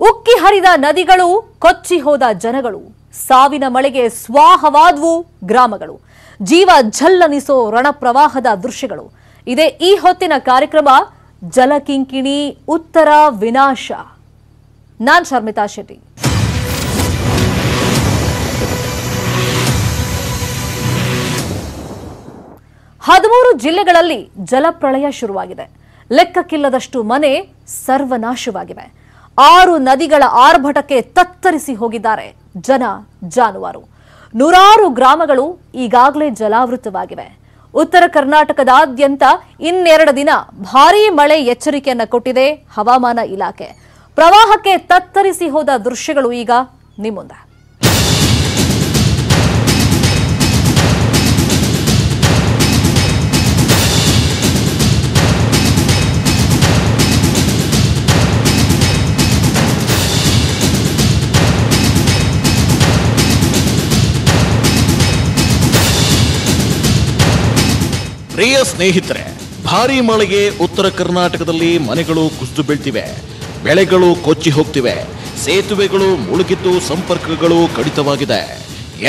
ಉಕ್ಕಿ ಹರಿದ ನದಿಗಳು, ಕೊಚ್ಚಿ ಹೋದ ಜನಗಳು, ಸಾವಿನ ಮಳೆಗೆ ಸ್ವಾಹವಾದವು ಗ್ರಾಮಗಳು, ಜೀವ ಝಲ್ಲನಿಸೋ ರಣಪ್ರವಾಹದ ದೃಶ್ಯಗಳು. ಇದೇ ಈ ಹೊತ್ತಿನ ಕಾರ್ಯಕ್ರಮ ಜಲಕಿಂಕಿಣಿ ಉತ್ತರ ವಿನಾಶ. ನಾನ್ ಶರ್ಮಿತಾ ಶೆಟ್ಟಿ. ಹದಿಮೂರು ಜಿಲ್ಲೆಗಳಲ್ಲಿ ಜಲಪ್ರಳಯ ಶುರುವಾಗಿದೆ. ಲೆಕ್ಕಕ್ಕಿಲ್ಲದಷ್ಟು ಮನೆ ಸರ್ವನಾಶವಾಗಿವೆ. 6 ನದಿಗಳ ಆರ್ಭಟಕ್ಕೆ ತತ್ತರಿಸಿ ಹೋಗಿದ್ದಾರೆ ಜನ, ಜಾನುವಾರು. 100 ಗ್ರಾಮಗಳು ಈಗಾಗಲೇ ಜಲಾವೃತವಾಗಿವೆ. ಉತ್ತರ ಕರ್ನಾಟಕದಾದ್ಯಂತ 2 ದಿನ ಭಾರೀ ಮಳೆ ಎಚ್ಚರಿಕೆಯನ್ನು ಕೊಟ್ಟಿದೆ ಹವಾಮಾನ ಇಲಾಖೆ. ಪ್ರವಾಹಕ್ಕೆ ತತ್ತರಿಸಿ ಹೋದ ದೃಶ್ಯಗಳು ಈಗ ನಿಮ್ಮುಂದೆ. ಪ್ರಿಯ ಸ್ನೇಹಿತರೆ, ಭಾರೀ ಮಳೆಗೆ ಉತ್ತರ ಕರ್ನಾಟಕದಲ್ಲಿ ಮನೆಗಳು ಕುಸಿದು ಬೀಳ್ತಿವೆ, ಬೆಳೆಗಳು ಕೊಚ್ಚಿ ಹೋಗ್ತಿವೆ, ಸೇತುವೆಗಳು ಮುಳುಗಿದ್ದು ಸಂಪರ್ಕಗಳು ಕಡಿತವಾಗಿದೆ.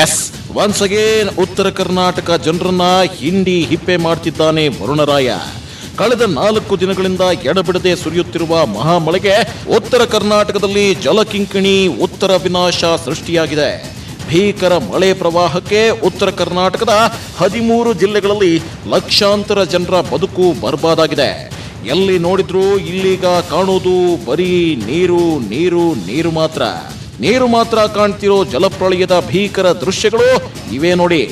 ಎಸ್, ಒನ್ಸ್ ಅಗೇನ್ ಉತ್ತರ ಕರ್ನಾಟಕ ಜನರನ್ನ ಹಿಂಡಿ ಹಿಪ್ಪೆ ಮಾಡ್ತಿದ್ದಾನೆ ವರುಣರಾಯ. ಕಳೆದ 4 ದಿನಗಳಿಂದ ಎಡಬಿಡದೆ ಸುರಿಯುತ್ತಿರುವ ಮಹಾಮಳೆಗೆ ಉತ್ತರ ಕರ್ನಾಟಕದಲ್ಲಿ ಜಲಕಿಂಕಿಣಿ ಉತ್ತರ ವಿನಾಶ ಸೃಷ್ಟಿಯಾಗಿದೆ. ಭೀಕರ ಮಳೆ ಪ್ರವಾಹಕ್ಕೆ ಉತ್ತರ ಕರ್ನಾಟಕದ 13 ಜಿಲ್ಲೆಗಳಲ್ಲಿ ಲಕ್ಷಾಂತರ ಜನರ ಬದುಕು ಬರ್ಬಾದಾಗಿದೆ. ಎಲ್ಲಿ ನೋಡಿದ್ರೂ ಇಲ್ಲೀಗ ಕಾಣೋದು ಬರೀ ನೀರು ನೀರು ನೀರು ಮಾತ್ರ. ನೀರು ಮಾತ್ರ ಕಾಣ್ತಿರೋ ಜಲಪ್ರಳಯದ ಭೀಕರ ದೃಶ್ಯಗಳು ಇವೇ ನೋಡಿ.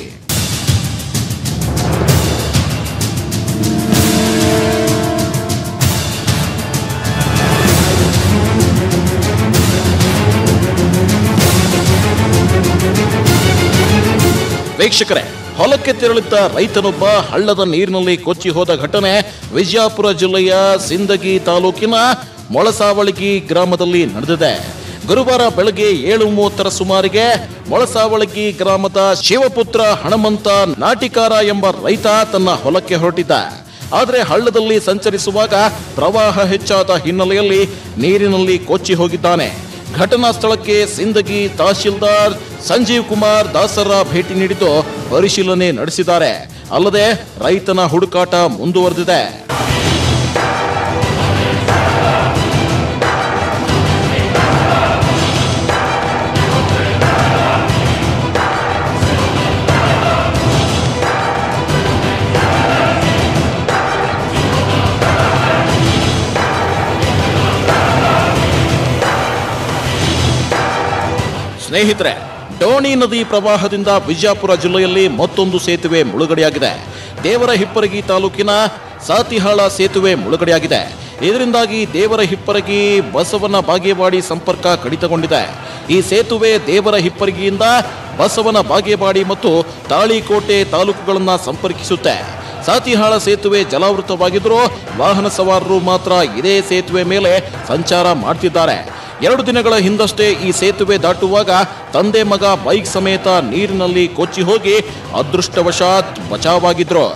ವೀಕ್ಷಕರೇ, ಹೊಲಕ್ಕೆ ತೆರಳಿದ್ದ ರೈತನೊಬ್ಬ ಹಳ್ಳದ ನೀರಿನಲ್ಲಿ ಕೊಚ್ಚಿ ಹೋದ ಘಟನೆ ವಿಜಯಪುರ ಜಿಲ್ಲೆಯ ಸಿಂದಗಿ ತಾಲೂಕಿನ ಮೊಳಸಾವಳಗಿ ಗ್ರಾಮದಲ್ಲಿ ನಡೆದಿದೆ. ಗುರುವಾರ ಬೆಳಗ್ಗೆ 7:30 ಸುಮಾರಿಗೆ ಮೊಳಸಾವಳಗಿ ಗ್ರಾಮದ ಶಿವಪುತ್ರ ಹಣಮಂತ ನಾಟಿಕಾರ ಎಂಬ ರೈತ ತನ್ನ ಹೊಲಕ್ಕೆ ಹೊರಟಿದ್ದ. ಆದರೆ ಹಳ್ಳದಲ್ಲಿ ಸಂಚರಿಸುವಾಗ ಪ್ರವಾಹ ಹೆಚ್ಚಾದ ಹಿನ್ನೆಲೆಯಲ್ಲಿ ನೀರಿನಲ್ಲಿ ಕೊಚ್ಚಿ ಹೋಗಿದ್ದಾನೆ. ಘಟನಾ ಸ್ಥಳಕ್ಕೆ ಸಿಂದಗಿ ತಹಶೀಲ್ದಾರ್ ಸಂಜೀವ್ ಕುಮಾರ್ ದಾಸರ ಭೇಟಿ ನೀಡಿದ್ದು ಪರಿಶೀಲನೆ ನಡೆಸಿದ್ದಾರೆ. ಅಲ್ಲದೆ ರೈತನ ಹುಡುಕಾಟ ಮುಂದುವರೆದಿದೆ. ಸ್ನೇಹಿತರೆ, ಡೋಣಿ ನದಿ ಪ್ರವಾಹದಿಂದ ವಿಜಯಪುರ ಜಿಲ್ಲೆಯಲ್ಲಿ ಮತ್ತೊಂದು ಸೇತುವೆ ಮುಳುಗಡೆಯಾಗಿದೆ. ದೇವರ ಹಿಪ್ಪರಗಿ ತಾಲೂಕಿನ ಸಾತಿಹಾಳ ಸೇತುವೆ ಮುಳುಗಡೆಯಾಗಿದೆ. ಇದರಿಂದಾಗಿ ದೇವರ ಹಿಪ್ಪರಗಿ ಬಸವನ ಬಾಗೇವಾಡಿ ಸಂಪರ್ಕ ಕಡಿತಗೊಂಡಿದೆ. ಈ ಸೇತುವೆ ದೇವರ ಹಿಪ್ಪರಗಿಯಿಂದ ಬಸವನ ಬಾಗೇವಾಡಿ ಮತ್ತು ತಾಳಿಕೋಟೆ ತಾಲೂಕುಗಳನ್ನು ಸಂಪರ್ಕಿಸುತ್ತೆ. ಸಾತಿಹಾಳ ಸೇತುವೆ ಜಲಾವೃತವಾಗಿದ್ದರೂ ವಾಹನ ಸವಾರರು ಮಾತ್ರ ಇದೇ ಸೇತುವೆ ಮೇಲೆ ಸಂಚಾರ ಮಾಡ್ತಿದ್ದಾರೆ. 2 ದಿನಗಳ ಹಿಂದಷ್ಟೇ ಈ ಸೇತುವೆ ದಾಟುವಾಗ ತಂದೆ ಮಗ ಬೈಕ್ ಸಮೇತ ನೀರಿನಲ್ಲಿ ಕೊಚ್ಚಿ ಹೋಗಿ ಅದೃಷ್ಟವಶಾತ್ ಬಚಾವಾಗಿದ್ರು.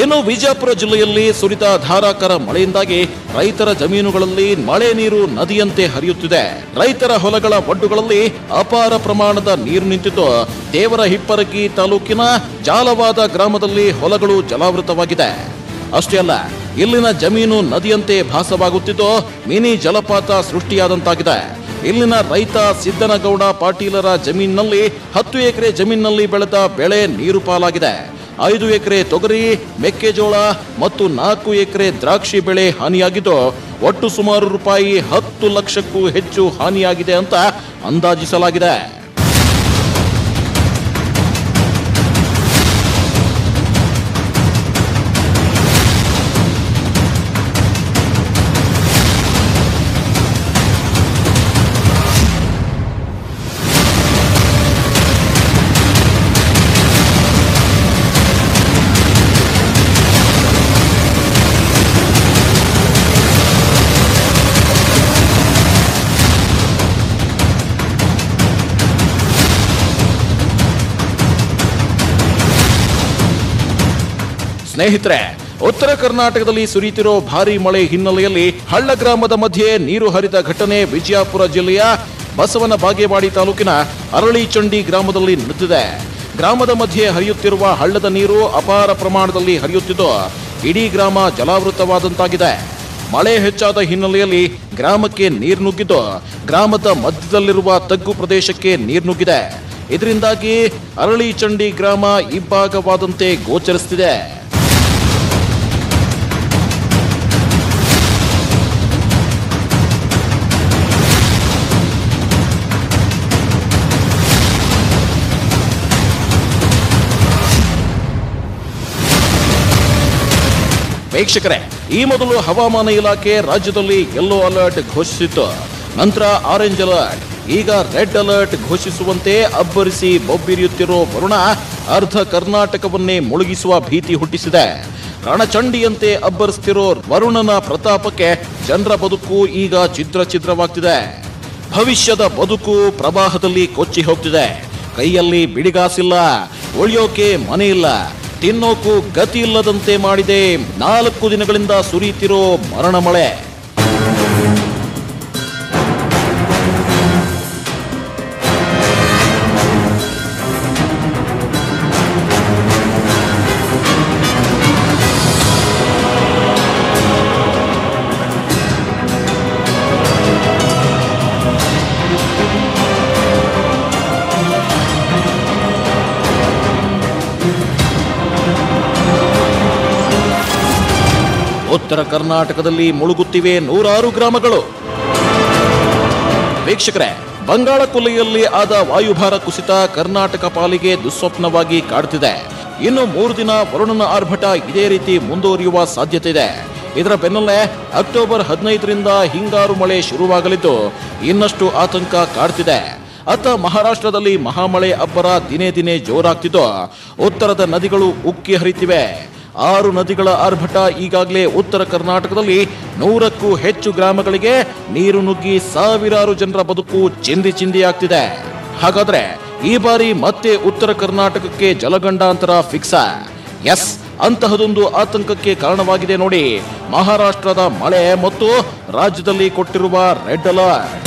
ಇನ್ನು ವಿಜಯಪುರ ಜಿಲ್ಲೆಯಲ್ಲಿ ಸುರಿದ ಧಾರಾಕಾರ ಮಳೆಯಿಂದಾಗಿ ರೈತರ ಜಮೀನುಗಳಲ್ಲಿ ಮಳೆ ನೀರು ನದಿಯಂತೆ ಹರಿಯುತ್ತಿದೆ. ರೈತರ ಹೊಲಗಳ ಒಡ್ಡುಗಳಲ್ಲಿ ಅಪಾರ ಪ್ರಮಾಣದ ನೀರು ನಿಂತಿದ್ದು ದೇವರ ಹಿಪ್ಪರಗಿ ತಾಲೂಕಿನ ಜಾಲವಾದ ಗ್ರಾಮದಲ್ಲಿ ಹೊಲಗಳು ಜಲಾವೃತವಾಗಿದೆ. ಅಷ್ಟೇ ಅಲ್ಲ, ಇಲ್ಲಿನ ಜಮೀನು ನದಿಯಂತೆ ಭಾಸವಾಗುತ್ತಿದ್ದು ಮಿನಿ ಜಲಪಾತ ಸೃಷ್ಟಿಯಾದಂತಾಗಿದೆ. ಇಲ್ಲಿನ ರೈತ ಸಿದ್ದನಗೌಡ ಪಾಟೀಲರ ಜಮೀನಿನಲ್ಲಿ 10 ಎಕರೆ ಜಮೀನಿನಲ್ಲಿ ಬೆಳೆದ ಬೆಳೆ ನೀರು ಪಾಲಾಗಿದೆ. 5 ಎಕರೆ ತೊಗರಿ, ಮೆಕ್ಕೆಜೋಳ ಮತ್ತು 4 ಎಕರೆ ದ್ರಾಕ್ಷಿ ಬೆಳೆ ಹಾನಿಯಾಗಿದ್ದು ಒಟ್ಟು ಸುಮಾರು ರೂಪಾಯಿ 10 ಲಕ್ಷಕ್ಕೂ ಹೆಚ್ಚು ಹಾನಿಯಾಗಿದೆ ಅಂತ ಅಂದಾಜಿಸಲಾಗಿದೆ. ಸ್ನೇಹಿತರೆ, ಉತ್ತರ ಕರ್ನಾಟಕದಲ್ಲಿ ಸುರಿಯುತ್ತಿರೋ ಭಾರೀ ಮಳೆ ಹಿನ್ನೆಲೆಯಲ್ಲಿ ಹಳ್ಳ ಗ್ರಾಮದ ಮಧ್ಯೆ ನೀರು ಹರಿದ ಘಟನೆ ವಿಜಯಪುರ ಜಿಲ್ಲೆಯ ಬಸವನ ಬಾಗೇವಾಡಿ ತಾಲೂಕಿನ ಅರಳಿಚಂಡಿ ಗ್ರಾಮದಲ್ಲಿ ನಡೆದಿದೆ. ಗ್ರಾಮದ ಮಧ್ಯೆ ಹರಿಯುತ್ತಿರುವ ಹಳ್ಳದ ನೀರು ಅಪಾರ ಪ್ರಮಾಣದಲ್ಲಿ ಹರಿಯುತ್ತಿದ್ದು ಇಡೀ ಗ್ರಾಮ ಜಲಾವೃತವಾದಂತಾಗಿದೆ. ಮಳೆ ಹೆಚ್ಚಾದ ಹಿನ್ನೆಲೆಯಲ್ಲಿ ಗ್ರಾಮಕ್ಕೆ ನೀರು ನುಗ್ಗಿದ್ದು ಗ್ರಾಮದ ಮಧ್ಯದಲ್ಲಿರುವ ತಗ್ಗು ಪ್ರದೇಶಕ್ಕೆ ನೀರು ನುಗ್ಗಿದೆ. ಇದರಿಂದಾಗಿ ಅರಳಿಚಂಡಿ ಗ್ರಾಮ ಇಬ್ಬಾಗವಾದಂತೆ ಗೋಚರಿಸುತ್ತಿದೆ. ವೀಕ್ಷಕರೇ, ಈ ಮೊದಲು ಹವಾಮಾನ ಇಲಾಖೆ ರಾಜ್ಯದಲ್ಲಿ ಯೆಲ್ಲೋ ಅಲರ್ಟ್ ಘೋಷಿಸಿತ್ತು. ನಂತರ ಆರೆಂಜ್ ಅಲರ್ಟ್, ಈಗ ರೆಡ್ ಅಲರ್ಟ್ ಘೋಷಿಸುವಂತೆ ಅಬ್ಬರಿಸಿ ಬೊಬ್ಬಿರಿಯುತ್ತಿರೋ ವರುಣ ಅರ್ಧ ಕರ್ನಾಟಕವನ್ನೇ ಮುಳುಗಿಸುವ ಭೀತಿ ಹುಟ್ಟಿಸಿದೆ. ರಣಚಂಡಿಯಂತೆ ಅಬ್ಬರಿಸುತ್ತಿರೋ ವರುಣನ ಪ್ರತಾಪಕ್ಕೆ ಜನರ ಬದುಕು ಈಗ ಛಿದ್ರವಾಗ್ತಿದೆ. ಭವಿಷ್ಯದ ಬದುಕು ಪ್ರವಾಹದಲ್ಲಿ ಕೊಚ್ಚಿ ಹೋಗ್ತಿದೆ. ಕೈಯಲ್ಲಿ ಬಿಡಿಗಾಸಿಲ್ಲ, ಉಳಿಯೋಕೆ ಮನೆ ಇಲ್ಲ, ತಿನ್ನೋಕು ಗತಿ ಇಲ್ಲದಂತೆ ಮಾಡಿದೆ 4 ದಿನಗಳಿಂದ ಸುರಿಯುತ್ತಿರೋ ಮರಣ ಮಳೆ. ಉತ್ತರ ಕರ್ನಾಟಕದಲ್ಲಿ ಮುಳುಗುತ್ತಿವೆ 106 ಗ್ರಾಮಗಳು. ವೀಕ್ಷಕರೇ, ಬಂಗಾಳ ಕೊಲ್ಲಿಯಲ್ಲಿ ಆದ ವಾಯುಭಾರ ಕುಸಿತ ಕರ್ನಾಟಕ ಪಾಲಿಗೆ ದುಸ್ವಪ್ನವಾಗಿ ಕಾಡ್ತಿದೆ. ಇನ್ನು 3 ದಿನ ವರುಣನ ಆರ್ಭಟ ಇದೇ ರೀತಿ ಮುಂದುವರಿಯುವ ಸಾಧ್ಯತೆ ಇದೆ. ಇದರ ಬೆನ್ನಲ್ಲೇ ಅಕ್ಟೋಬರ್ 15ರಿಂದ ಹಿಂಗಾರು ಮಳೆ ಶುರುವಾಗಲಿದ್ದು ಇನ್ನಷ್ಟು ಆತಂಕ ಕಾಡ್ತಿದೆ. ಅತ್ತ ಮಹಾರಾಷ್ಟ್ರದಲ್ಲಿ ಮಹಾಮಳೆ ಅಬ್ಬರ ದಿನೇ ದಿನೇ ಜೋರಾಗ್ತಿದ್ದು ಉತ್ತರದ ನದಿಗಳು ಉಕ್ಕಿ ಹರಿತಿವೆ. 6 ನದಿಗಳ ಆರ್ಭಟ ಈಗಾಗಲೇ ಉತ್ತರ ಕರ್ನಾಟಕದಲ್ಲಿ 100ಕ್ಕೂ ಹೆಚ್ಚು ಗ್ರಾಮಗಳಿಗೆ ನೀರು ನುಗ್ಗಿ ಸಾವಿರಾರು ಜನರ ಬದುಕು ಚಿಂದಿಯಾಗ್ತಿದೆ. ಹಾಗಾದ್ರೆ ಈ ಬಾರಿ ಮತ್ತೆ ಉತ್ತರ ಕರ್ನಾಟಕಕ್ಕೆ ಜಲಗಂಡಾಂತರ ಫಿಕ್ಸ? ಎಸ್, ಅಂತಹದೊಂದು ಆತಂಕಕ್ಕೆ ಕಾರಣವಾಗಿದೆ ನೋಡಿ ಮಹಾರಾಷ್ಟ್ರದ ಮಳೆ ಮತ್ತು ರಾಜ್ಯದಲ್ಲಿ ಕೊಟ್ಟಿರುವ ರೆಡ್ ಅಲರ್ಟ್.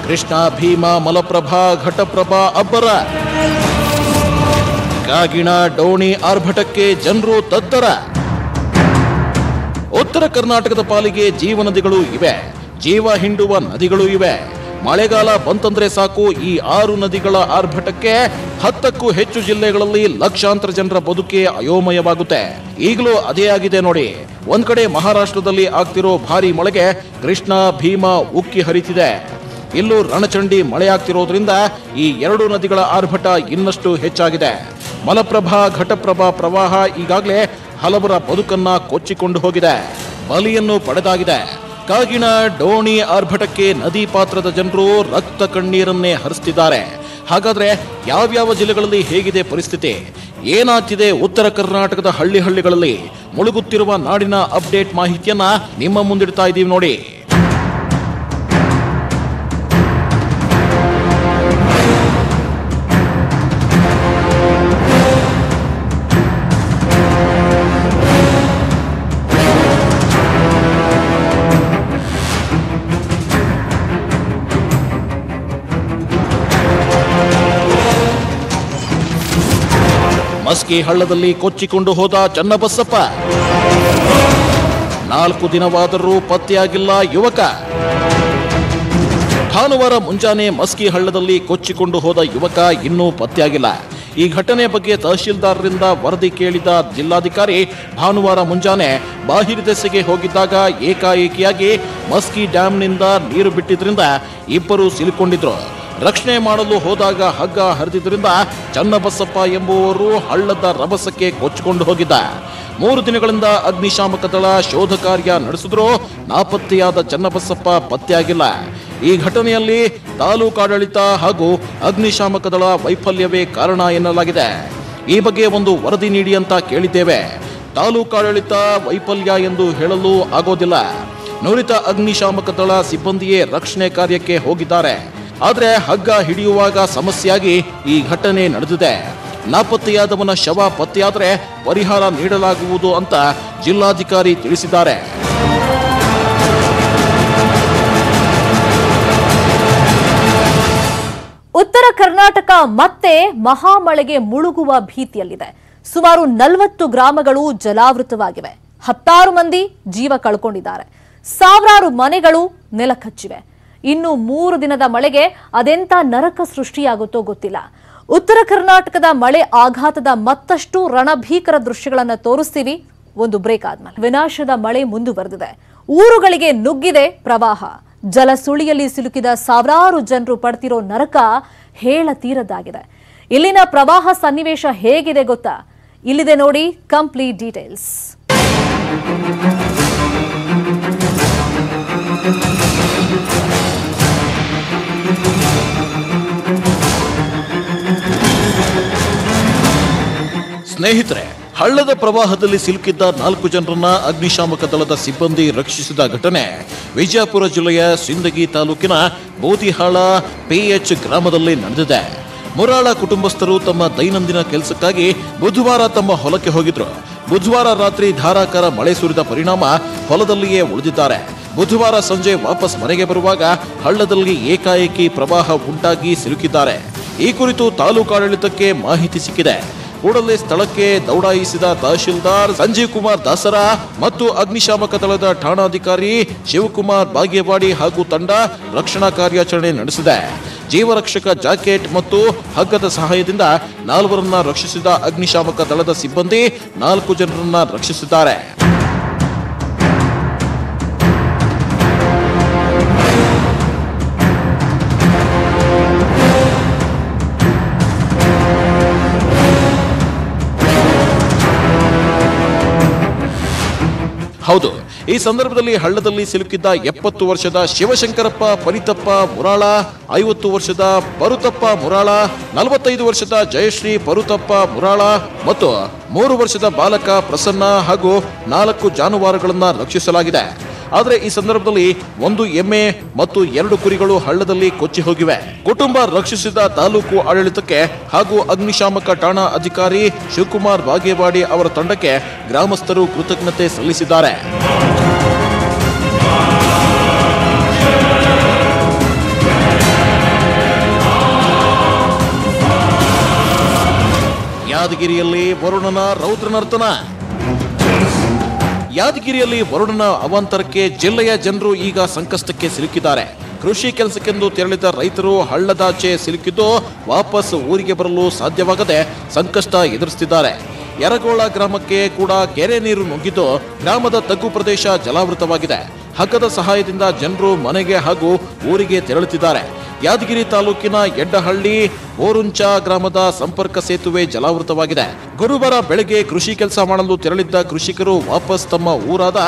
ಕೃಷ್ಣಾ, ಭೀಮಾ, ಮಲಪ್ರಭಾ, ಘಟಪ್ರಭಾ ಅಬ್ಬರ. ಕಾಗಿಣ, ಡೋಣಿ ಆರ್ಭಟಕ್ಕೆ ಜನರು ತತ್ತರ. ಉತ್ತರ ಕರ್ನಾಟಕದ ಪಾಲಿಗೆ ಜೀವನದಿಗಳು ಇವೆ, ಜೀವ ಹಿಂಡುವ ನದಿಗಳು ಇವೆ. ಮಳೆಗಾಲ ಬಂತಂದ್ರೆ ಸಾಕು ಈ 6 ನದಿಗಳ ಆರ್ಭಟಕ್ಕೆ 10ಕ್ಕೂ ಹೆಚ್ಚು ಜಿಲ್ಲೆಗಳಲ್ಲಿ ಲಕ್ಷಾಂತರ ಜನರ ಬದುಕೆ ಅಯೋಮಯವಾಗುತ್ತೆ. ಈಗಲೂ ಅದೇ ಆಗಿದೆ ನೋಡಿ. ಒಂದ್ ಕಡೆ ಮಹಾರಾಷ್ಟ್ರದಲ್ಲಿ ಆಗ್ತಿರೋ ಭಾರಿ ಮಳೆಗೆ ಕೃಷ್ಣಾ, ಭೀಮಾ ಉಕ್ಕಿ ಹರಿತಿದೆ. ಇಲ್ಲೂ ರಣಚಂಡಿ ಮಳೆಯಾಗ್ತಿರೋದ್ರಿಂದ ಈ 2 ನದಿಗಳ ಆರ್ಭಟ ಇನ್ನಷ್ಟು ಹೆಚ್ಚಾಗಿದೆ. ಮಲಪ್ರಭಾ, ಘಟಪ್ರಭಾ ಪ್ರವಾಹ ಈಗಾಗಲೇ ಹಲವರ ಬದುಕನ್ನ ಕೊಚ್ಚಿಕೊಂಡು ಹೋಗಿದೆ, ಬಲಿಯನ್ನು ಪಡೆದಾಗಿದೆ. ಕಾಗಿಣ, ಡೋಣಿ ಆರ್ಭಟಕ್ಕೆ ನದಿ ಪಾತ್ರದ ಜನರು ರಕ್ತ ಕಣ್ಣೀರನ್ನೇ ಹರಿಸ್ತಿದ್ದಾರೆ. ಹಾಗಾದ್ರೆ ಯಾವ್ಯಾವ ಜಿಲ್ಲೆಗಳಲ್ಲಿ ಹೇಗಿದೆ ಪರಿಸ್ಥಿತಿ? ಏನಾಗ್ತಿದೆ ಉತ್ತರ ಕರ್ನಾಟಕದ ಹಳ್ಳಿಗಳಲ್ಲಿ? ಮುಳುಗುತ್ತಿರುವ ನಾಡಿನ ಅಪ್ಡೇಟ್ ಮಾಹಿತಿಯನ್ನ ನಿಮ್ಮ ಮುಂದಿಡ್ತಾ ಇದ್ದೀವಿ ನೋಡಿ. ಮಸ್ಕಿ ಹಳ್ಳದಲ್ಲಿ ಕೊಚ್ಚಿಕೊಂಡು ಹೋದ ಚನ್ನಬಸಪ್ಪ. 4 ದಿನವಾದರೂ ಪತ್ತೆಯಾಗಿಲ್ಲ ಯುವಕ. ಭಾನುವಾರ ಮುಂಜಾನೆ ಮಸ್ಕಿ ಹಳ್ಳದಲ್ಲಿ ಕೊಚ್ಚಿಕೊಂಡು ಹೋದ ಯುವಕ ಇನ್ನೂ ಪತ್ತೆಯಾಗಿಲ್ಲ. ಈ ಘಟನೆ ಬಗ್ಗೆ ತಹಶೀಲ್ದಾರರಿಂದ ವರದಿ ಕೇಳಿದ ಜಿಲ್ಲಾಧಿಕಾರಿ ಭಾನುವಾರ ಮುಂಜಾನೆ ಬಾಹಿರದೆಸೆಗೆ ಹೋಗಿದ್ದಾಗ ಏಕಾಏಕಿಯಾಗಿ ಮಸ್ಕಿ ಡ್ಯಾಂನಿಂದ ನೀರು ಬಿಟ್ಟಿದ್ರಿಂದ ಇಬ್ಬರು ಸಿಲುಕೊಂಡಿದ್ರು. ರಕ್ಷಣೆ ಮಾಡಲು ಹೋದಾಗ ಹಗ್ಗ ಹರಿದಿದ್ದರಿಂದ ಚನ್ನಬಸಪ್ಪ ಎಂಬುವರು ಹಳ್ಳದ ರಭಸಕ್ಕೆ ಕೊಚ್ಚಿಕೊಂಡು ಹೋಗಿದ್ದ. 3 ದಿನಗಳಿಂದ ಅಗ್ನಿಶಾಮಕ ದಳ ಶೋಧ ಕಾರ್ಯ ನಡೆಸಿದ್ರೂ ನಾಪತ್ತೆಯಾದ ಚನ್ನಬಸಪ್ಪ ಪತ್ತೆಯಾಗಿಲ್ಲ. ಈ ಘಟನೆಯಲ್ಲಿ ತಾಲೂಕಾಡಳಿತ ಹಾಗೂ ಅಗ್ನಿಶಾಮಕ ದಳ ವೈಫಲ್ಯವೇ ಕಾರಣ ಎನ್ನಲಾಗಿದೆ. ಈ ಬಗ್ಗೆ ಒಂದು ವರದಿ ನೀಡಿ ಅಂತ ಕೇಳಿದ್ದೇವೆ. ತಾಲೂಕಾಡಳಿತ ವೈಫಲ್ಯ ಎಂದು ಹೇಳಲು ಆಗೋದಿಲ್ಲ. ನುರಿತ ಅಗ್ನಿಶಾಮಕ ದಳ ಸಿಬ್ಬಂದಿಯೇ ರಕ್ಷಣೆ ಕಾರ್ಯಕ್ಕೆ ಹೋಗಿದ್ದಾರೆ. ಆದರೆ ಹಗ್ಗ ಹಿಡಿಯುವಾಗ ಸಮಸ್ಯೆಯಾಗಿ ಈ ಘಟನೆ ನಡೆದಿದೆ. ನಾಪತ್ತೆಯಾದವನ ಶವ ಪತ್ತೆಯಾದರೆ ಪರಿಹಾರ ನೀಡಲಾಗುವುದು ಅಂತ ಜಿಲ್ಲಾಧಿಕಾರಿ ತಿಳಿಸಿದ್ದಾರೆ. ಉತ್ತರ ಕರ್ನಾಟಕ ಮತ್ತೆ ಮಹಾಮಳೆಗೆ ಮುಳುಗುವ ಭೀತಿಯಲ್ಲಿದೆ. ಸುಮಾರು 40 ಗ್ರಾಮಗಳು ಜಲಾವೃತವಾಗಿವೆ. 10 ಮಂದಿ ಜೀವ ಕಳ್ಕೊಂಡಿದ್ದಾರೆ. ಸಾವಿರಾರು ಮನೆಗಳು ನೆಲಕಚ್ಚಿವೆ. ಇನ್ನು 3 ದಿನದ ಮಳೆಗೆ ಅದೆಂತ ನರಕ ಸೃಷ್ಟಿಯಾಗುತ್ತೋ ಗೊತ್ತಿಲ್ಲ. ಉತ್ತರ ಕರ್ನಾಟಕದ ಮಳೆ ಆಘಾತದ ಮತ್ತಷ್ಟು ರಣಭೀಕರ ದೃಶ್ಯಗಳನ್ನು ತೋರಿಸ್ತೀವಿ ಒಂದು ಬ್ರೇಕ್ ಆದ್ಮೇಲೆ. ವಿನಾಶದ ಮಳೆ ಮುಂದುವರೆದಿದೆ. ಊರುಗಳಿಗೆ ನುಗ್ಗಿದೆ ಪ್ರವಾಹ. ಜಲಸುಳಿಯಲ್ಲಿ ಸಿಲುಕಿದ ಸಾವಿರಾರು ಜನರು ಪಡ್ತಿರೋ ನರಕ ಹೇಳತೀರದಾಗಿದೆ. ಇಲ್ಲಿನ ಪ್ರವಾಹ ಸನ್ನಿವೇಶ ಹೇಗಿದೆ ಗೊತ್ತಾ? ಇಲ್ಲಿದೆ ನೋಡಿ ಕಂಪ್ಲೀಟ್ ಡೀಟೇಲ್ಸ್. ಸ್ನೇಹಿತರೆ, ಹಳ್ಳದ ಪ್ರವಾಹದಲ್ಲಿ ಸಿಲುಕಿದ್ದ 4 ಜನರನ್ನ ಅಗ್ನಿಶಾಮಕ ದಳದ ಸಿಬ್ಬಂದಿ ರಕ್ಷಿಸಿದ ಘಟನೆ ವಿಜಯಪುರ ಜಿಲ್ಲೆಯ ಸಿಂದಗಿ ತಾಲೂಕಿನ ಬೋದಿಹಾಳ PH ಗ್ರಾಮದಲ್ಲಿ ನಡೆದಿದೆ. ಮುರಾಳ ಕುಟುಂಬಸ್ಥರು ತಮ್ಮ ದೈನಂದಿನ ಕೆಲಸಕ್ಕಾಗಿ ಬುಧವಾರ ತಮ್ಮ ಹೊಲಕ್ಕೆ ಹೋಗಿದ್ರು. ಬುಧವಾರ ರಾತ್ರಿ ಧಾರಾಕಾರ ಮಳೆ ಸುರಿದ ಪರಿಣಾಮ ಹೊಲದಲ್ಲಿಯೇ ಉಳಿದಿದ್ದಾರೆ. ಬುಧವಾರ ಸಂಜೆ ವಾಪಸ್ ಮನೆಗೆ ಬರುವಾಗ ಹಳ್ಳದಲ್ಲಿ ಏಕಾಏಕಿ ಪ್ರವಾಹ ಉಂಟಾಗಿ ಸಿಲುಕಿದ್ದಾರೆ. ಈ ಕುರಿತು ತಾಲೂಕಾಡಳಿತಕ್ಕೆ ಮಾಹಿತಿ ಸಿಕ್ಕಿದೆ. ಕೂಡಲೇ ಸ್ಥಳಕ್ಕೆ ದೌಡಾಯಿಸಿದ ತಹಶೀಲ್ದಾರ್ ಸಂಜೀವ್ ಕುಮಾರ್ ದಾಸರ ಮತ್ತು ಅಗ್ನಿಶಾಮಕ ದಳದ ಠಾಣಾಧಿಕಾರಿ ಶಿವಕುಮಾರ್ ಬಾಗೇವಾಡಿ ಹಾಗೂ ತಂಡ ರಕ್ಷಣಾ ಕಾರ್ಯಾಚರಣೆ ನಡೆಸಿದೆ. ಜೀವರಕ್ಷಕ ಜಾಕೆಟ್ ಮತ್ತು ಹಗ್ಗದ ಸಹಾಯದಿಂದ 4ರನ್ನ ರಕ್ಷಿಸಿದ ಅಗ್ನಿಶಾಮಕ ದಳದ ಸಿಬ್ಬಂದಿ 4 ಜನರನ್ನ ರಕ್ಷಿಸಿದ್ದಾರೆ. ಹೌದು, ಈ ಸಂದರ್ಭದಲ್ಲಿ ಹಳ್ಳದಲ್ಲಿ ಸಿಲುಕಿದ್ದ 70 ವರ್ಷದ ಶಿವಶಂಕರಪ್ಪ ಪರಿತಪ್ಪ ಮುರಾಳ, 50 ವರ್ಷದ ಪರುತಪ್ಪ ಮುರಾಳ, 45 ವರ್ಷದ ಜಯಶ್ರೀ ಪರುತಪ್ಪ ಮುರಾಳ ಮತ್ತು 3 ವರ್ಷದ ಬಾಲಕ ಪ್ರಸನ್ನ ಹಾಗೂ 4 ಜಾನುವಾರುಗಳನ್ನ ರಕ್ಷಿಸಲಾಗಿದೆ. ಆದರೆ ಈ ಸಂದರ್ಭದಲ್ಲಿ 1 ಎಮ್ಮೆ ಮತ್ತು 2 ಕುರಿಗಳು ಹಳ್ಳದಲ್ಲಿ ಕೊಚ್ಚಿ ಹೋಗಿವೆ. ಕುಟುಂಬ ರಕ್ಷಿಸಿದ ತಾಲೂಕು ಆಡಳಿತಕ್ಕೆ ಹಾಗೂ ಅಗ್ನಿಶಾಮಕ ಠಾಣಾ ಅಧಿಕಾರಿ ಶಿವಕುಮಾರ್ ಬಾಗೇವಾಡಿ ಅವರ ತಂಡಕ್ಕೆ ಗ್ರಾಮಸ್ಥರು ಕೃತಜ್ಞತೆ ಸಲ್ಲಿಸಿದ್ದಾರೆ. ಯಾದಗಿರಿಯಲ್ಲಿ ವರುಣನ ರೌದ್ರ ನರ್ತನ. ಯಾದಗಿರಿಯಲ್ಲಿ ವರುಣನ ಅವಾಂತರಕ್ಕೆ ಜಿಲ್ಲೆಯ ಜನರು ಈಗ ಸಂಕಷ್ಟಕ್ಕೆ ಸಿಲುಕಿದ್ದಾರೆ. ಕೃಷಿ ಕೆಲಸಕ್ಕೆಂದು ತೆರಳಿದ ರೈತರು ಹಳ್ಳದಾಚೆ ಸಿಲುಕಿದ್ದು ವಾಪಸ್ ಊರಿಗೆ ಬರಲು ಸಾಧ್ಯವಾಗದೆ ಸಂಕಷ್ಟ ಎದುರಿಸುತ್ತಿದ್ದಾರೆ. ಯರಗೋಳ ಗ್ರಾಮಕ್ಕೆ ಕೂಡ ಕೆರೆ ನೀರು ನುಗ್ಗಿದ್ದು ಗ್ರಾಮದ ತಗ್ಗು ಪ್ರದೇಶ ಜಲಾವೃತವಾಗಿದೆ. ಹಗ್ಗದ ಸಹಾಯದಿಂದ ಜನರು ಮನೆಗೆ ಹಾಗೂ ಊರಿಗೆ ತೆರಳುತ್ತಿದ್ದಾರೆ. ಯಾದಗಿರಿ ತಾಲೂಕಿನ ಎಡ್ಡಹಳ್ಳಿ ಬೋರುಂಚ ಗ್ರಾಮದ ಸಂಪರ್ಕ ಸೇತುವೆ ಜಲಾವೃತವಾಗಿದೆ. ಗುರುವಾರ ಬೆಳಗ್ಗೆ ಕೃಷಿ ಕೆಲಸ ಮಾಡಲು ತೆರಳಿದ್ದ ಕೃಷಿಕರು ವಾಪಸ್ ತಮ್ಮ ಊರಾದ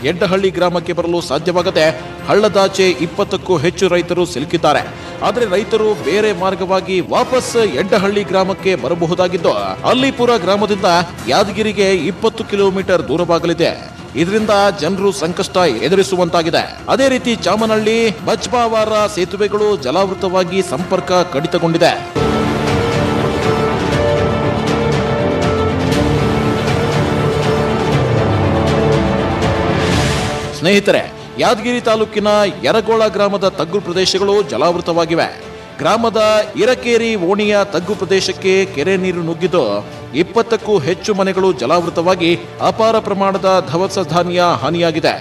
ಎಡ್ಡಹಳ್ಳಿ ಗ್ರಾಮಕ್ಕೆ ಬರಲು ಸಾಧ್ಯವಾಗದೆ ಹಳ್ಳದಾಚೆ 20ಕ್ಕೂ ಹೆಚ್ಚು ರೈತರು ಸಿಲುಕಿದ್ದಾರೆ. ಆದರೆ ರೈತರು ಬೇರೆ ಮಾರ್ಗವಾಗಿ ವಾಪಸ್ ಎಡ್ಡಹಳ್ಳಿ ಗ್ರಾಮಕ್ಕೆ ಬರಬಹುದಾಗಿದ್ದು ಅಲ್ಲಿಪುರ ಗ್ರಾಮದಿಂದ ಯಾದಗಿರಿಗೆ 20 ಕಿಲೋಮೀಟರ್ ದೂರವಾಗಲಿದೆ. ಇದರಿಂದ ಜನರು ಸಂಕಷ್ಟ ಎದುರಿಸುವಂತಾಗಿದೆ. ಅದೇ ರೀತಿ ಚಾಮನಹಳ್ಳಿ ಬಚ್ಬಾವಾರ ಸೇತುವೆಗಳು ಜಲಾವೃತವಾಗಿ ಸಂಪರ್ಕ ಕಡಿತಗೊಂಡಿದೆ. ಸ್ನೇಹಿತರೆ, ಯಾದಗಿರಿ ತಾಲೂಕಿನ ಯರಗೋಳ ಗ್ರಾಮದ ತಗ್ಗು ಪ್ರದೇಶಗಳು ಜಲಾವೃತವಾಗಿವೆ. ಗ್ರಾಮದ ಇರಕೇರಿ ಓಣಿಯ ತಗ್ಗು ಪ್ರದೇಶಕ್ಕೆ ಕೆರೆ ನೀರು ನುಗ್ಗಿದ್ದು 20ಕ್ಕೂ ಹೆಚ್ಚು ಮನೆಗಳು ಜಲಾವೃತವಾಗಿ ಅಪಾರ ಪ್ರಮಾಣದ ದವಸ ಧಾನ್ಯ ಹಾನಿಯಾಗಿದೆ.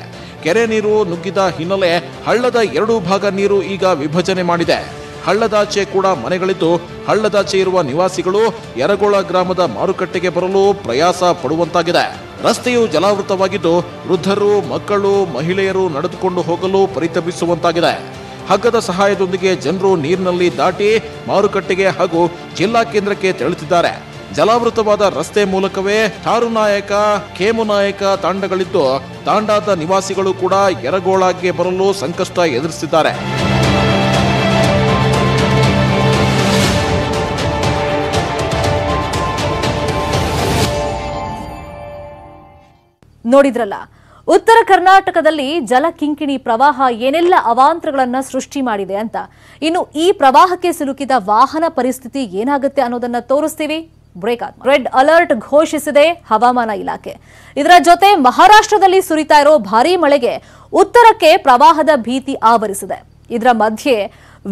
ಕೆರೆ ನೀರು ನುಗ್ಗಿದ ಹಿನ್ನೆಲೆ ಹಳ್ಳದ 2 ಭಾಗ ನೀರು ಈಗ ವಿಭಜನೆ ಮಾಡಿದೆ. ಹಳ್ಳದಾಚೆ ಕೂಡ ಮನೆಗಳಿದ್ದು ಹಳ್ಳದಾಚೆ ಇರುವ ನಿವಾಸಿಗಳು ಯರಗೋಳ ಗ್ರಾಮದ ಮಾರುಕಟ್ಟೆಗೆ ಬರಲು ಪ್ರಯಾಸ ಪಡುವಂತಾಗಿದೆ. ರಸ್ತೆಯು ಜಲಾವೃತವಾಗಿದ್ದು ವೃದ್ಧರು, ಮಕ್ಕಳು, ಮಹಿಳೆಯರು ನಡೆದುಕೊಂಡು ಹೋಗಲು ಪರಿತಪಿಸುವಂತಾಗಿದೆ. ಹಗ್ಗದ ಸಹಾಯದೊಂದಿಗೆ ಜನರು ನೀರಿನಲ್ಲಿ ದಾಟಿ ಮಾರುಕಟ್ಟೆಗೆ ಹಾಗೂ ಜಿಲ್ಲಾ ಕೇಂದ್ರಕ್ಕೆ ತೆರಳುತ್ತಿದ್ದಾರೆ. ಜಲಾವೃತವಾದ ರಸ್ತೆ ಮೂಲಕವೇ ಚಾರುನಾಯಕ, ಖೇಮುನಾಯಕ ತಾಂಡಗಳಿದ್ದು ತಾಂಡಾದ ನಿವಾಸಿಗಳು ಕೂಡ ಯರಗೋಳಕ್ಕೆ ಬರಲು ಸಂಕಷ್ಟ ಎದುರಿಸುತ್ತಿದ್ದಾರೆ. ನೋಡಿದ್ರಲ್ಲ, ಉತ್ತರ ಕರ್ನಾಟಕದಲ್ಲಿ ಜಲಕಿಂಕಿಣಿ ಪ್ರವಾಹ ಏನೆಲ್ಲ ಅವಾಂತರಗಳನ್ನ ಸೃಷ್ಟಿ ಮಾಡಿದೆ ಅಂತ. ಇನ್ನು ಈ ಪ್ರವಾಹಕ್ಕೆ ಸಿಲುಕಿದ ವಾಹನ ಪರಿಸ್ಥಿತಿ ಏನಾಗುತ್ತೆ ಅನ್ನೋದನ್ನ ತೋರಿಸ್ತೀವಿ. ಬ್ರೇಕ್ ಆದ ರೆಡ್ ಅಲರ್ಟ್ ಘೋಷಿಸಿದೆ ಹವಾಮಾನ ಇಲಾಖೆ. ಇದರ ಜೊತೆ ಮಹಾರಾಷ್ಟ್ರದಲ್ಲಿ ಸುರಿತಾ ಇರೋ ಭಾರೀ ಮಳೆಗೆ ಉತ್ತರಕ್ಕೆ ಪ್ರವಾಹದ ಭೀತಿ ಆವರಿಸಿದೆ. ಇದರ ಮಧ್ಯೆ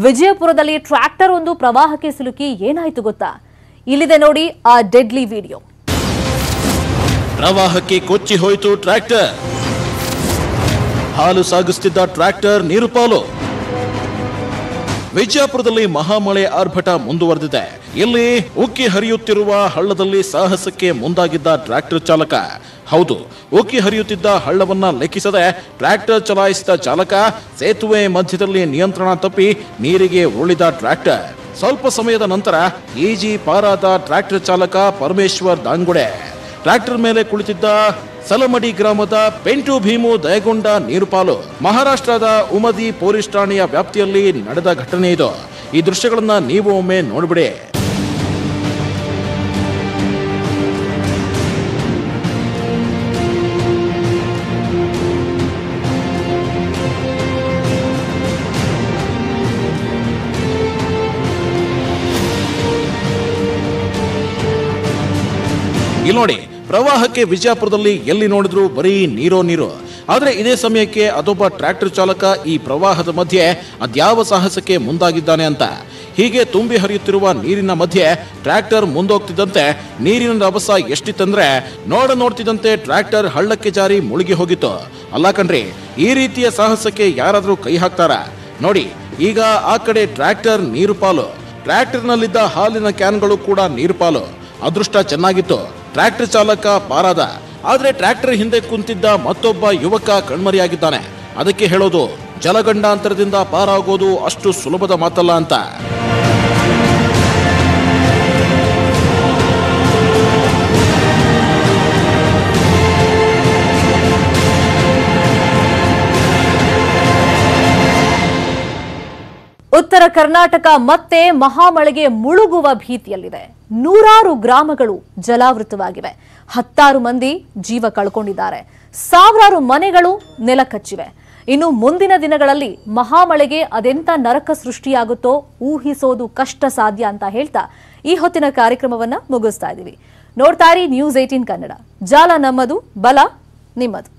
ವಿಜಯಪುರದಲ್ಲಿ ಟ್ರ್ಯಾಕ್ಟರ್ ಒಂದು ಪ್ರವಾಹಕ್ಕೆ ಸಿಲುಕಿ ಏನಾಯ್ತು ಗೊತ್ತಾ? ಇಲ್ಲಿದೆ ನೋಡಿ ಆ ಡೆಡ್ಲಿ ವಿಡಿಯೋ. ಪ್ರವಾಹಕ್ಕೆ ಕೊಚ್ಚಿ ಹೋಯಿತು ಟ್ರ್ಯಾಕ್ಟರ್. ಹಾಲು ಸಾಗಿಸುತ್ತಿದ್ದ ಟ್ರ್ಯಾಕ್ಟರ್ ನೀರು ಪಾಲು. ವಿಜಯಪುರದಲ್ಲಿ ಮಹಾಮಳೆ ಆರ್ಭಟ ಮುಂದುವರೆದಿದೆ. ಇಲ್ಲಿ ಉಕ್ಕಿ ಹರಿಯುತ್ತಿರುವ ಹಳ್ಳದಲ್ಲಿ ಸಾಹಸಕ್ಕೆ ಮುಂದಾಗಿದ್ದ ಟ್ರ್ಯಾಕ್ಟರ್ ಚಾಲಕ. ಹೌದು, ಉಕ್ಕಿ ಹರಿಯುತ್ತಿದ್ದ ಹಳ್ಳವನ್ನ ಲೆಕ್ಕಿಸದೆ ಟ್ರ್ಯಾಕ್ಟರ್ ಚಲಾಯಿಸಿದ ಚಾಲಕ ಸೇತುವೆ ಮಧ್ಯದಲ್ಲಿ ನಿಯಂತ್ರಣ ತಪ್ಪಿ ನೀರಿಗೆ ಉರುಳಿದ ಟ್ರ್ಯಾಕ್ಟರ್. ಸ್ವಲ್ಪ ಸಮಯದ ನಂತರ ಈಜಿ ಪಾರಾದ ಟ್ರ್ಯಾಕ್ಟರ್ ಚಾಲಕ ಪರಮೇಶ್ವರ್ ದಾಂಗುಡೆ. ಟ್ರ್ಯಾಕ್ಟರ್ ಮೇಲೆ ಕುಳಿತಿದ್ದ ಸಲಮಡಿ ಗ್ರಾಮದ ಪೆಂಟು ಭೀಮು ದಯಗೊಂಡ ನೀರುಪಾಲು. ಮಹಾರಾಷ್ಟ್ರದ ಉಮದಿ ಪೊಲೀಸ್ ಠಾಣೆಯ ವ್ಯಾಪ್ತಿಯಲ್ಲಿ ನಡೆದ ಘಟನೆ ಇದು. ಈ ದೃಶ್ಯಗಳನ್ನ ನೀವು ಒಮ್ಮೆ ನೋಡ್ಬಿಡಿ. ಇಲ್ಲಿ ನೋಡಿ, ಪ್ರವಾಹಕ್ಕೆ ವಿಜಯಪುರದಲ್ಲಿ ಎಲ್ಲಿ ನೋಡಿದ್ರು ಬರೀ ನೀರು. ಆದರೆ ಇದೇ ಸಮಯಕ್ಕೆ ಅದೊಬ್ಬ ಟ್ರ್ಯಾಕ್ಟರ್ ಚಾಲಕ ಈ ಪ್ರವಾಹದ ಮಧ್ಯೆ ಅದ್ಯಾವ ಸಾಹಸಕ್ಕೆ ಮುಂದಾಗಿದ್ದಾನೆ ಅಂತ. ಹೀಗೆ ತುಂಬಿ ಹರಿಯುತ್ತಿರುವ ನೀರಿನ ಮಧ್ಯೆ ಟ್ರ್ಯಾಕ್ಟರ್ ಮುಂದೋಗ್ತಿದ್ದಂತೆ ನೀರಿನ ರಭಸ ಎಷ್ಟಿತ್ತಂದ್ರೆ ನೋಡ್ತಿದ್ದಂತೆ ಟ್ರ್ಯಾಕ್ಟರ್ ಹಳ್ಳಕ್ಕೆ ಜಾರಿ ಮುಳುಗಿ ಹೋಗಿತ್ತು. ಅಲ್ಲ ಕಣ್ರಿ, ಈ ರೀತಿಯ ಸಾಹಸಕ್ಕೆ ಯಾರಾದ್ರೂ ಕೈ ಹಾಕ್ತಾರ? ನೋಡಿ, ಈಗ ಆ ಕಡೆ ಟ್ರ್ಯಾಕ್ಟರ್ ನೀರು ಪಾಲು, ಟ್ರ್ಯಾಕ್ಟರ್ನಲ್ಲಿದ್ದ ಹಾಲಿನ ಕ್ಯಾನ್ಗಳು ಕೂಡ ನೀರು ಪಾಲು. ಅದೃಷ್ಟ ಚೆನ್ನಾಗಿತ್ತು, ಟ್ರ್ಯಾಕ್ಟರ್ ಚಾಲಕ ಪಾರಾದ. ಆದ್ರೆ ಟ್ರ್ಯಾಕ್ಟರ್ ಹಿಂದೆ ಕುಂತಿದ್ದ ಮತ್ತೊಬ್ಬ ಯುವಕ ಕಣ್ಮರೆಯಾಗಿದ್ದಾನೆ. ಅದಕ್ಕೆ ಹೇಳೋದು, ಜಲಗಂಡಾಂತರದಿಂದ ಪಾರಾಗೋದು ಅಷ್ಟು ಸುಲಭದ ಮಾತಲ್ಲ ಅಂತ. ಉತ್ತರ ಕರ್ನಾಟಕ ಮತ್ತೆ ಮಹಾಮಳೆಗೆ ಮುಳುಗುವ ಭೀತಿಯಲ್ಲಿದೆ. ನೂರಾರು ಗ್ರಾಮಗಳು ಜಲಾವೃತವಾಗಿವೆ. 10 ಮಂದಿ ಜೀವ ಕಳ್ಕೊಂಡಿದ್ದಾರೆ. ಸಾವಿರಾರು ಮನೆಗಳು ನೆಲಕಚ್ಚಿವೆ. ಇನ್ನು ಮುಂದಿನ ದಿನಗಳಲ್ಲಿ ಮಹಾಮಳೆಗೆ ಅದೆಂತ ನರಕ ಸೃಷ್ಟಿಯಾಗುತ್ತೋ ಊಹಿಸೋದು ಕಷ್ಟ ಸಾಧ್ಯ ಅಂತ ಹೇಳ್ತಾ ಈ ಹೊತ್ತಿನ ಕಾರ್ಯಕ್ರಮವನ್ನ ಮುಗಿಸ್ತಾ ಇದ್ದೀವಿ. ನೋಡ್ತಾ ಇರಿ ನ್ಯೂಸ್ 18 ಕನ್ನಡ. ಜಾಲ ನಮ್ಮದು, ಬಲ ನಿಮ್ಮದು.